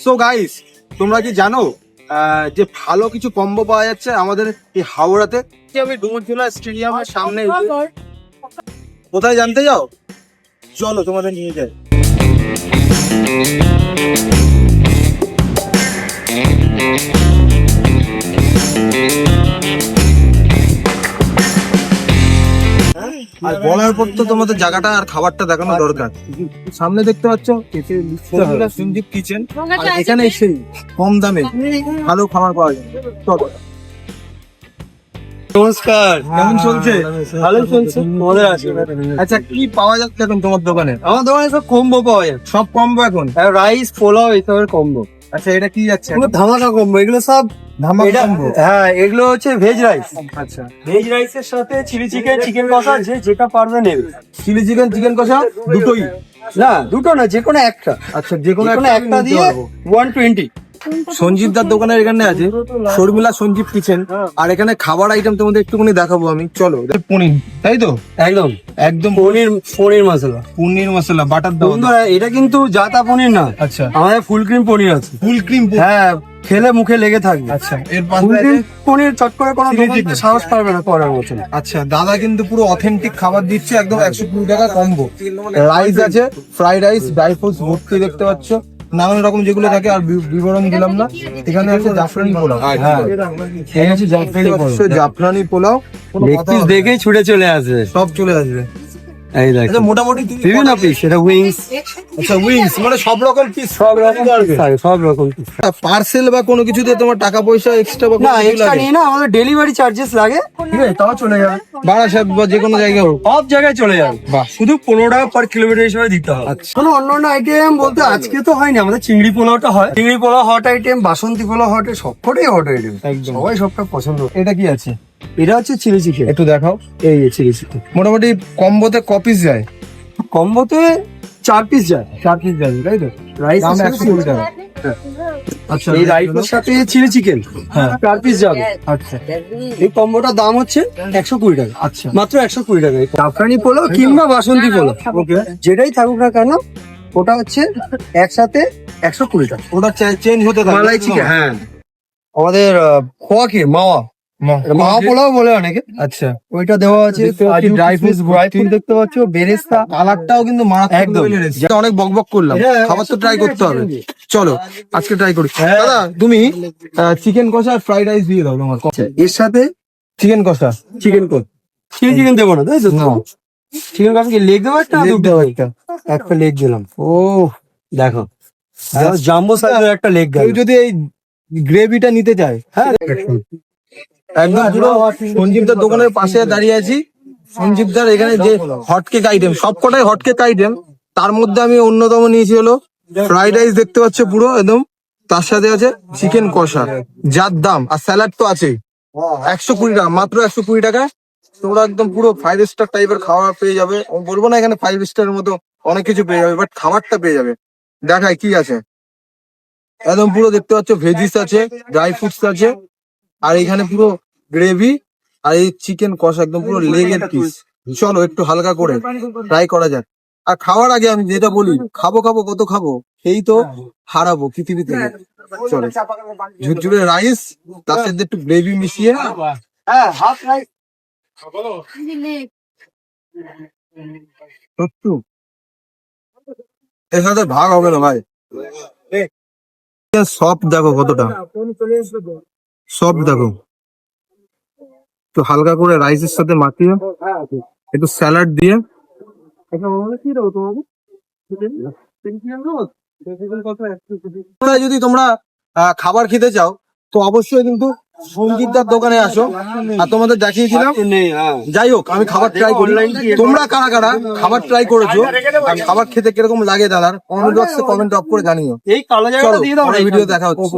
So guys, তোমরা কি জানো যে ভালো কিছু কম্বো পাওয়া যাচ্ছে আমাদের এই হাওড়াতে? আমি ডুমুরজোলা স্টেডিয়ামের সামনে। কোথায় জানতে যাও? চলো তোমাদের নিয়ে যাই। আর বলার পর তো তোমাদের জায়গাটা আর খাবারটা দেখানো দরকার। সামনে দেখতে পাচ্ছ সঞ্জীব কিচেন, আর এখানে সেই কম দামে ভালো খাবার পাওয়া যায়। চলো। নমস্কার, কেমন চলছে? ভালো চলছে। মজা আছে। আচ্ছা, কি পাওয়া যাচ্ছে এখন তোমার দোকানে? আমার দোকানে সব কম্বো পাওয়া যায়, সব কম্বো এখন? রাইস, পোলাও এসবের কম্বো। আচ্ছা, এটা কি যাচ্ছে? এগুলো ধামাকা কম্বো, এগুলো সব ধামাকা এটা- কম্বো। হ্যাঁ, এগুলো হচ্ছে ভেজ রাইস। আচ্ছা, ভেজ রাইসের সাথে চিলি চিকেন, চিকেন কষা, যেটা পারবে নেবে। চিলি চিকেন, চিকেন কষা দুটোই? না, দুটো না, যে কোনো একটা। আচ্ছা, যে কোনো একটা দিয়ে 120। সঞ্জীব দার দোকানের এখানে আছে শর্মিলা সঞ্জীব কিচেন, আর এখানে খাবার আইটেম তোমাদের একটুখানি দেখাবো আমি। চলো। পনির, তাই তো? একদম একদম পনির মশলা, পনির মশলা, বাটার দাও। বন্ধুরা, এটা কিন্তু জাতা পনির না। আচ্ছা, আমাদের ফুল ক্রিম পনির আছে। Full cream. হ্যাঁ, খেলে মুখে লেগে থাকবে। আচ্ছা, এর ফুল পাশে ক্রিম পনির চট করে কোনো চিলি দোকান চিকেন। সাহস পারবে না করার মতন। আচ্ছা, দাদা কিন্তু পুরো অথেন্টিক খাবার দিচ্ছে, একদম 120 টাকা কম্বো। রাইস আছে, ফ্রাইড রাইস, ড্রাই ফ্রুটস ভর্তি দেখতে পাচ্ছ, নানান রকম যেগুলো থাকে, আর বিবরণ দিলাম না। এখানে আছে জাফরানি পোলাও। হ্যাঁ, এই হচ্ছে জাফরানি পোলাও। জাফরানি পোলাও লেগ পিস দেখেই ছুটে চলে আসবে, সব চলে আসবে। এই দেখো আচ্ছা, মোটামুটি বিভিন্ন পিস, এটা উইংস, আচ্ছা, উইংস মানে সব রকম পিস, সব রকম piece থাকে, সব রকম piece থাকে। পার্সেল বা কোনো কিছুতে তোমার টাকা পয়সা এক্সট্রা বা না, কোনো কিছু এক্সট্রা লাগে? নিয়ে না, আমাদের ডেলিভারি চার্জেস লাগে, ঠিক আছে, তাও চলে যাবে, বারাসাত বা যে কোনো জায়গায় হোক। সব জায়গায় চলে যাবে। বাহ। শুধু 15 টাকা পার কিলোমিটার হিসেবে দিতে হবে। আচ্ছা। কোনো অন্য আইটেম বলতে আজকে তো হয়নি, আমাদের চিংড়ি পোলাওটা হয়। চিংড়ি পোলাও হট আইটেম, বাসন্তী পোলাও হট, সবকটাই হট আইটেম, একদম। সবাই সবটা পছন্দ করে। এটা কি আছে? এটা হচ্ছে চিলি চিকেন, একটু দেখাও। এই চিলি চিকেন। মোটামুটি কম্বোতে কপিস যায়? কম্বোতে 4 পিস যায়, 4 পিস যাবে, তাই তো? রাইস দাম 120 টাকা। আচ্ছা, এই রাইসের সাথে চিলি চিকেন, হ্যাঁ। 4 পিস যাবে। আচ্ছা, এই কম্বোটার দাম হচ্ছে 120 টাকা। আচ্ছা, মাত্র 120 টাকা। জাফরানি পোলাও কিংবা বাসন্তী পোলাও, ওকে। যেটাই থাকুক না কেন, ওটা হচ্ছে একসাথে 120 টাকা। ওটা চেঞ্জ হতে থাকে। মালাই চিকেন, হ্যাঁ। আমাদের খোয়া কি মাওয়া, মাওয়া পোলাও বলে অনেকে। আচ্ছা, ওইটা দেওয়া আছে, ড্রাই ফ্রুটস দেখতে পাচ্ছ, বেরেস্তা। কালারটাও কিন্তু মারাত্মক একদম। লেভেলের এসেছে। যেটা অনেক বকবক করলাম, খাবার তো ট্রাই করতে হবে। চলো আজকে ট্রাই করি। হ্যাঁ। দাদা, তুমি চিকেন কষা আর ফ্রাইড রাইস দিয়ে দাও তোমার। এর সাথে চিকেন কষা, চিকেন কোট, চিলি চিকেন দেবো না, তাই তো? না। চিকেন কষা কি লেগ দেবো একটা? লেগ দুটো দাও একটা, একটা লেগ দিলাম। ও, দেখো, জাম্বো সাইজের একটা লেগ গেল। কেউ যদি এই গ্রেভিটা নিতে চায়, হ্যাঁ, একদম পুরো সঞ্জীবদার দোকানের পাশে দাঁড়িয়ে আছি। সঞ্জীবদার এখানে যে হটকেক আইটেম, সবকটাই হটকেক আইটেম, তার মধ্যে আমি অন্যতম নিয়েছি হলো ফ্রাইড রাইস, দেখতে পাচ্ছ পুরো একদম। তার সাথে আছে চিকেন কষা, যার দাম, আর স্যালাড তো আছেই, 120 টাকা, মাত্র 120 টাকা। তোমরা একদম পুরো 5 স্টার টাইপের খাবার পেয়ে যাবে। আমি বলবো না এখানে 5 স্টারের মতো অনেক কিছু পেয়ে যাবে, বাট খাবারটা পেয়ে যাবে। দেখায় কি আছে, একদম পুরো দেখতে পাচ্ছ ভেজিস আছে, ড্রাই ফ্রুটস আছে, আর এখানে পুরো গ্রেভি, আর এই চিকেন কষা একদম পুরো লেগের পিস। চলো একটু হালকা করে ট্রাই করা যাক। আর খাওয়ার আগে আমি যেটা বলি, খাবো খাবো কত খাবো, সেই তো হারাবো পৃথিবী থেকে। চলো, ঝুরঝুরে রাইস, তার সাথে একটু গ্রেভি মিশিয়ে। হ্যাঁ, হাফ রাইস। সত্যি এর সাথে ভাগ হবে না ভাই। সব দেখো কতটা, সব দেখো। একটু হালকা করে রাইসের সাথে মাখিয়ে, একটু স্যালাড দিয়ে। তোমরা যদি তোমরা খাবার খেতে চাও, তো অবশ্যই কিন্তু সঞ্জীবদার দোকানে আসো। আর তোমাদের দেখিয়েছিলাম, যাই হোক আমি খাবার ট্রাই করি। তোমরা কারা কারা খাবার ট্রাই করেছো, আর খাবার খেতে কিরকম লাগে দাদার, কমেন্ট বক্সে কমেন্ট ড্রপ করে জানিও। এই কালো চলো, জায়গাটা দিয়ে দাও, ভিডিও দেখা হচ্ছে।